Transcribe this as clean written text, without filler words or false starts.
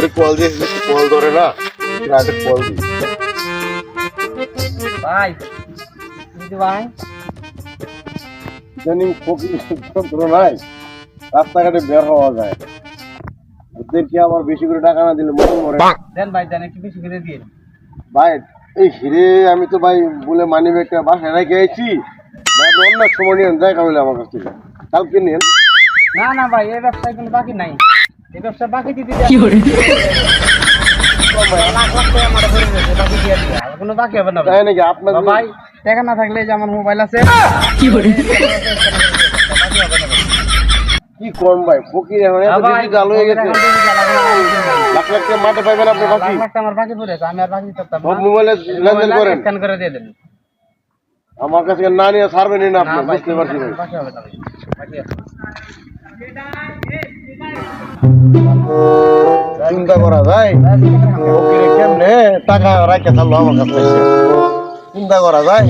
ধরে কল দিয়ে কল ধরে না, রাতে কল দিই। ভাই ভাই জানি ফকির যন্ত্র নাই, রাস্তাঘাটে বের হওয়া যায়, ওদেরকে আবার বেশি করে টাকা না দিলে মনে মরে। দেন ভাই দেন, একটু বেশি করে দিন ভাই এই হিরে আমি তো ভাই বলে মানি ব্যাগটা বাসায় রেখে আইছি, ভাই আপনি অন্য এক সময় নিয়ে দেখা হলে আমার কাছ থেকে কালকে নিন। না না ভাই, এই ব্যবসায় কোনো বাকি নাই, এই ব্যবসা বাকি দিতে লাখ লাখ টাকা আমার ভরে গেছে, বাকি দিয়ে দিবে, আর কোনো বাকি হবে না তাই নাকি? আপনার ভাই টাকা না থাকলে যে আমার মোবাইল আছে কি কম ভাই, ফকির এখন এত বেশি জাল হয়ে গেছে, লাখ লাখ টাকা মাঠে পাইবেন আপনি বাকি। আমার বাকি পড়ে আছে, আমি আর বাকি করতাম সব মোবাইলে লেনদেন করেন, স্ক্যান করে দিয়ে দেন। আমার কাছে না নিয়ে ছাড়বেনই না আপনি, না ভাই, বুঝতে পারছি ভাই। বাকি হবে না ভাই, বাকি আছে। চিন্তা করা যায় ফকিরে কেমনে টাকা রাখে থাকলো আমার কাছে, চিন্তা করা যায়।